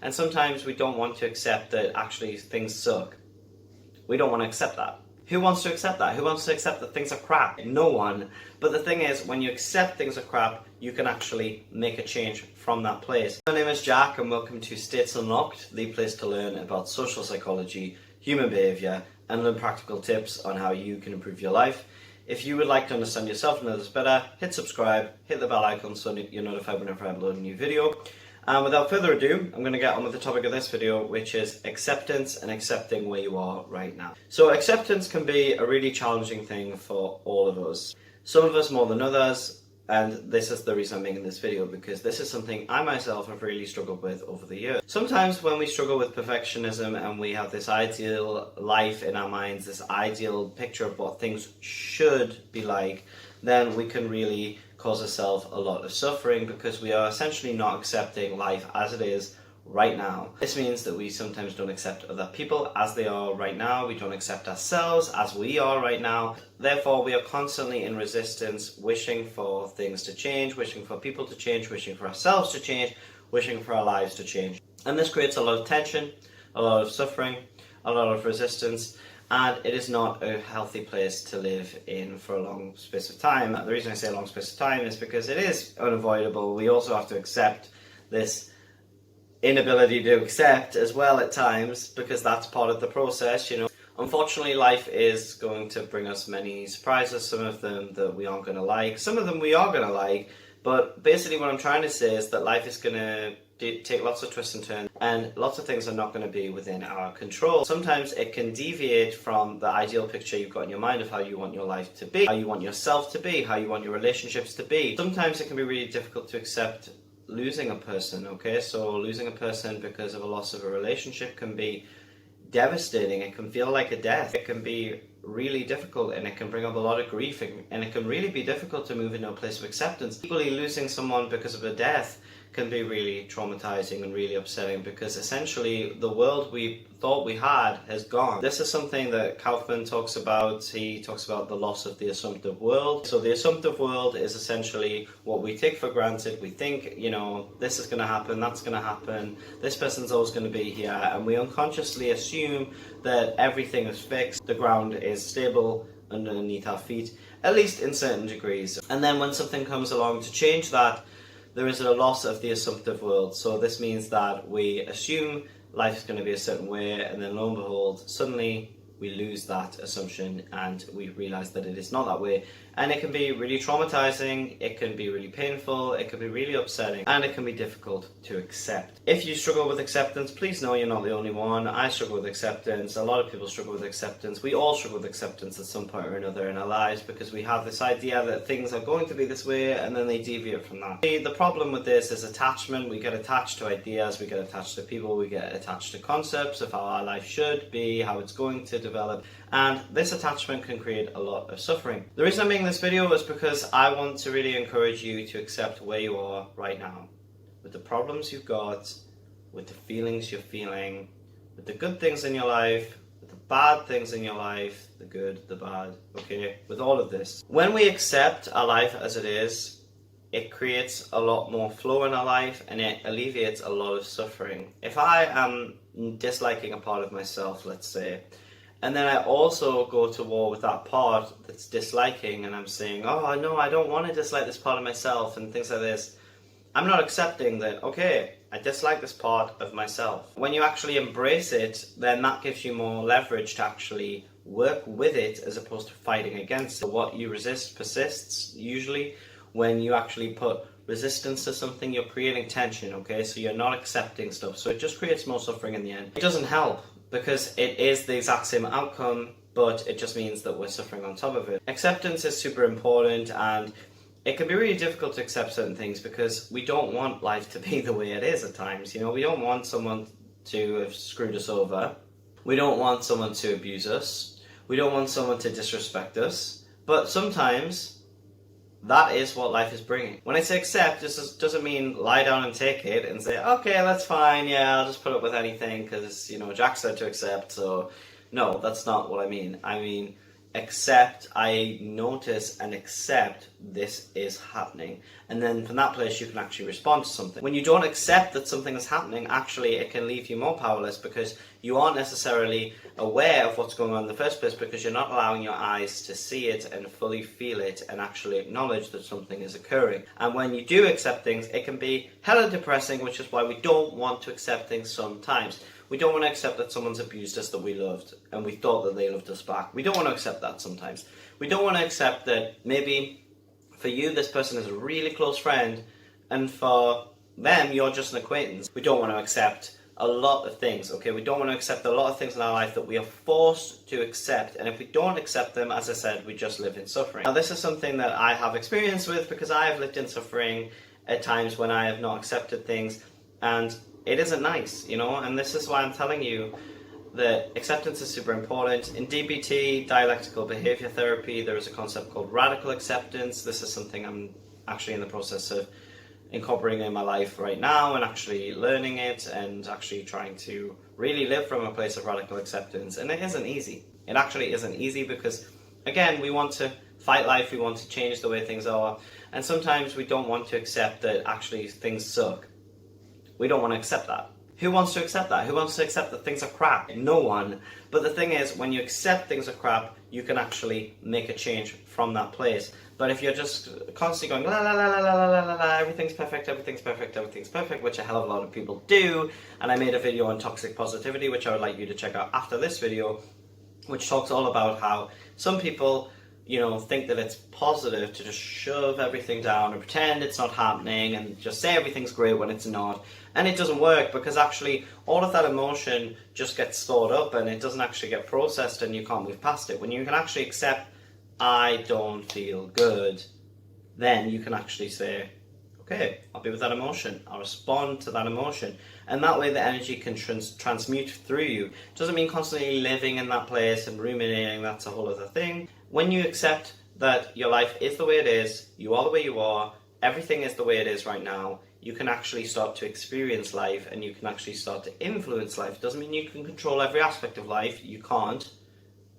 And sometimes we don't want to accept that actually things suck. We don't want to accept that. Who wants to accept that? Who wants to accept that things are crap? No one. But the thing is, when you accept things are crap, you can actually make a change from that place. My name is Jack and welcome to States Unlocked, the place to learn about social psychology, human behaviour, and learn practical tips on how you can improve your life. If you would like to understand yourself and others better, hit subscribe, hit the bell icon so you're notified whenever I upload a new video. And without further ado, I'm going to get on with the topic of this video, which is acceptance and accepting where you are right now. So acceptance can be a really challenging thing for all of us. Some of us more than others, and this is the reason I'm making this video, because this is something I myself have really struggled with over the years. Sometimes when we struggle with perfectionism and we have this ideal life in our minds, this ideal picture of what things should be like, then we can really cause ourselves a lot of suffering because we are essentially not accepting life as it is right now. This means that we sometimes don't accept other people as they are right now. We don't accept ourselves as we are right now. Therefore, we are constantly in resistance, wishing for things to change, wishing for people to change, wishing for ourselves to change, wishing for our lives to change. And this creates a lot of tension, a lot of suffering, a lot of resistance, and it is not a healthy place to live in for a long space of time. The reason I say a long space of time is because it is unavoidable. We also have to accept this inability to accept as well at times, because that's part of the process, you know. Unfortunately, life is going to bring us many surprises, some of them that we aren't going to like, some of them we are going to like, but basically what I'm trying to say is that life is going to take lots of twists and turns, and lots of things are not going to be within our control. Sometimes it can deviate from the ideal picture you've got in your mind of how you want your life to be, how you want yourself to be, how you want your relationships to be. Sometimes it can be really difficult to accept losing a person, okay? So losing a person because of a loss of a relationship can be devastating. It can feel like a death. It can be really difficult, and it can bring up a lot of grief, and it can really be difficult to move into a place of acceptance. Equally, losing someone because of a death can be really traumatizing and really upsetting, because essentially the world we thought we had has gone. This is something that Kauffman talks about. He talks about the loss of the assumptive world. So the assumptive world is essentially what we take for granted. We think, you know, this is going to happen, that's going to happen, this person's always going to be here, and we unconsciously assume that everything is fixed, the ground is stable underneath our feet, at least in certain degrees. And then when something comes along to change that, there is a loss of the assumptive world. So this means that we assume life is going to be a certain way, and then lo and behold, suddenly we lose that assumption and we realize that it is not that way. And it can be really traumatizing, it can be really painful, it can be really upsetting, and it can be difficult to accept. If you struggle with acceptance, please know you're not the only one. I struggle with acceptance, a lot of people struggle with acceptance. We all struggle with acceptance at some point or another in our lives, because we have this idea that things are going to be this way and then they deviate from that. The problem with this is attachment. We get attached to ideas, we get attached to people, we get attached to concepts of how our life should be, how it's going to develop, and this attachment can create a lot of suffering. The reason I'm making this video is because I want to really encourage you to accept where you are right now, with the problems you've got, with the feelings you're feeling, with the good things in your life, with the bad things in your life, the good, the bad, okay, with all of this. When we accept our life as it is, it creates a lot more flow in our life, and it alleviates a lot of suffering. If I am disliking a part of myself, let's say, and then I also go to war with that part that's disliking, and I'm saying, oh no, I don't want to dislike this part of myself and things like this, I'm not accepting that, okay, I dislike this part of myself. When you actually embrace it, then that gives you more leverage to actually work with it as opposed to fighting against it. What you resist persists. Usually when you actually put resistance to something, you're creating tension, okay? So you're not accepting stuff. So it just creates more suffering in the end. It doesn't help, because it is the exact same outcome, but it just means that we're suffering on top of it. Acceptance is super important, and it can be really difficult to accept certain things because we don't want life to be the way it is at times. You know, we don't want someone to have screwed us over. We don't want someone to abuse us. We don't want someone to disrespect us. But sometimes that is what life is bringing. When I say accept, this doesn't mean lie down and take it and say, okay, that's fine, yeah, I'll just put up with anything because, you know, Jack said to accept, so no, that's not what I mean. I mean, accept, I notice and accept this is happening. And then from that place you can actually respond to something. When you don't accept that something is happening, actually it can leave you more powerless because you aren't necessarily aware of what's going on in the first place because you're not allowing your eyes to see it and fully feel it and actually acknowledge that something is occurring. And when you do accept things, it can be hella depressing, which is why we don't want to accept things sometimes. We don't want to accept that someone's abused us that we loved and we thought that they loved us back. We don't want to accept that sometimes. We don't want to accept that maybe for you this person is a really close friend and for them you're just an acquaintance. We don't want to accept a lot of things, okay? We don't want to accept a lot of things in our life that we are forced to accept, and if we don't accept them, as I said, we just live in suffering. Now this is something that I have experience with because I have lived in suffering at times when I have not accepted things, and it isn't nice, you know, and this is why I'm telling you that acceptance is super important. In DBT, dialectical behavior therapy, there is a concept called radical acceptance. This is something I'm actually in the process of incorporating in my life right now and actually learning it and actually trying to really live from a place of radical acceptance. And it isn't easy. It actually isn't easy because, again, we want to fight life, we want to change the way things are, and sometimes we don't want to accept that actually things suck. We don't want to accept that. Who wants to accept that? Who wants to accept that things are crap? No one. But the thing is, when you accept things are crap, you can actually make a change from that place. But if you're just constantly going, la la la la la la la la, everything's perfect, everything's perfect, everything's perfect, which a hell of a lot of people do, and I made a video on toxic positivity, which I would like you to check out after this video, which talks all about how some people, you know, think that it's positive to just shove everything down and pretend it's not happening and just say everything's great when it's not. And it doesn't work because actually all of that emotion just gets stored up and it doesn't actually get processed and you can't move past it. When you can actually accept, I don't feel good, then you can actually say, okay, I'll be with that emotion. I'll respond to that emotion. And that way the energy can transmute through you. It doesn't mean constantly living in that place and ruminating, that's a whole other thing. When you accept that your life is the way it is, you are the way you are, everything is the way it is right now, you can actually start to experience life and you can actually start to influence life. It doesn't mean you can control every aspect of life. You can't.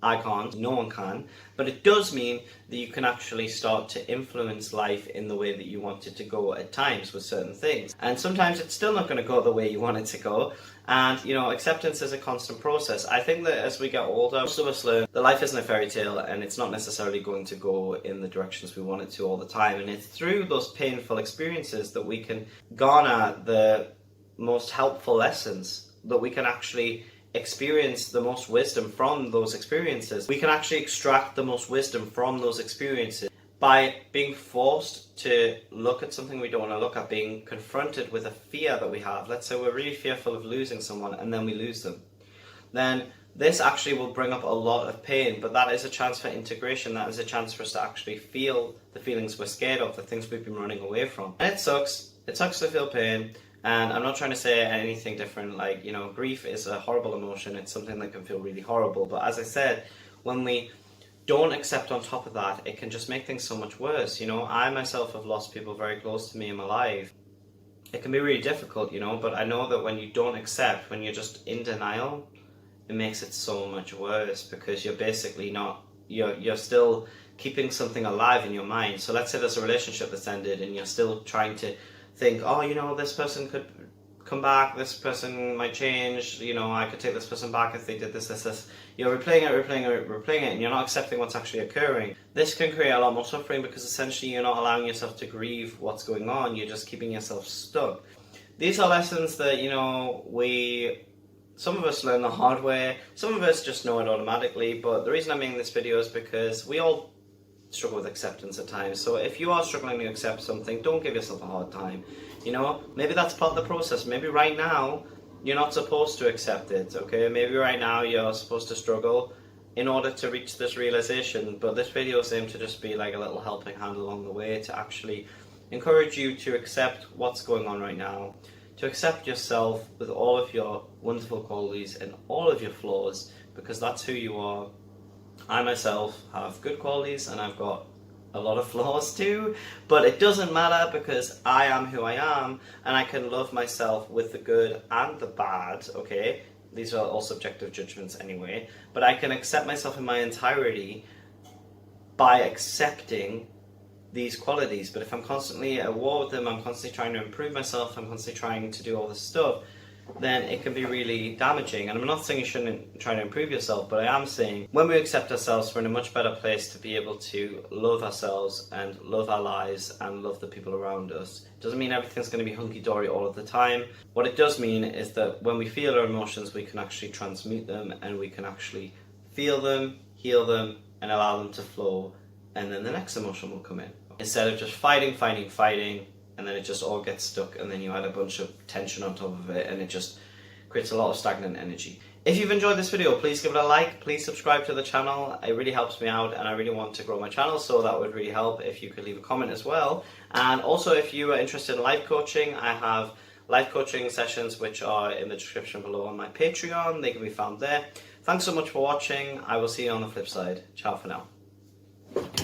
I can't. No one can. But it does mean that you can actually start to influence life in the way that you want it to go at times with certain things. And sometimes it's still not going to go the way you want it to go. And, you know, acceptance is a constant process. I think that as we get older, most of us learn that life isn't a fairy tale and it's not necessarily going to go in the directions we want it to all the time. And it's through those painful experiences that we can garner the most helpful lessons, that we can actually experience the most wisdom from those experiences. We can actually extract the most wisdom from those experiences by being forced to look at something we don't want to look at, being confronted with a fear that we have. Let's say we're really fearful of losing someone and then we lose them. Then this actually will bring up a lot of pain, but that is a chance for integration. That is a chance for us to actually feel the feelings we're scared of, the things we've been running away from. And it sucks. It sucks to feel pain. And I'm not trying to say anything different, like, you know, grief is a horrible emotion, it's something that can feel really horrible, but as I said, when we don't accept on top of that, it can just make things so much worse, you know. I myself have lost people very close to me in my life. It can be really difficult, you know, but I know that when you don't accept, when you're just in denial, it makes it so much worse because you're basically not, you're still keeping something alive in your mind. So let's say there's a relationship that's ended and you're still trying to think, oh, you know, this person could come back, this person might change, you know, I could take this person back if they did this. You're replaying it, and you're not accepting what's actually occurring. This can create a lot more suffering because essentially you're not allowing yourself to grieve what's going on, you're just keeping yourself stuck. These are lessons that, you know, some of us learn the hard way, some of us just know it automatically, but the reason I'm making this video is because we all struggle with acceptance at times. So if you are struggling to accept something, don't give yourself a hard time. You know, maybe that's part of the process. Maybe right now you're not supposed to accept it, okay? Maybe right now you're supposed to struggle in order to reach this realization, but this video is aimed to just be like a little helping hand along the way to actually encourage you to accept what's going on right now, to accept yourself with all of your wonderful qualities and all of your flaws, because that's who you are. I myself have good qualities and I've got a lot of flaws too, but it doesn't matter because I am who I am and I can love myself with the good and the bad, okay? These are all subjective judgments anyway, but I can accept myself in my entirety by accepting these qualities. But if I'm constantly at war with them, I'm constantly trying to improve myself, I'm constantly trying to do all this stuff, then it can be really damaging. And I'm not saying you shouldn't try to improve yourself, but I am saying when we accept ourselves, we're in a much better place to be able to love ourselves and love our lives and love the people around us. It doesn't mean everything's going to be hunky-dory all of the time. What it does mean is that when we feel our emotions, we can actually transmute them and we can actually feel them, heal them, and allow them to flow, and then the next emotion will come in. Instead of just fighting, and then it just all gets stuck, and then you add a bunch of tension on top of it, and it just creates a lot of stagnant energy. If you've enjoyed this video, please give it a like, please subscribe to the channel. It really helps me out, and I really want to grow my channel, so that would really help if you could leave a comment as well. And also, if you are interested in life coaching, I have life coaching sessions which are in the description below on my Patreon. They can be found there. Thanks so much for watching. I will see you on the flip side. Ciao for now.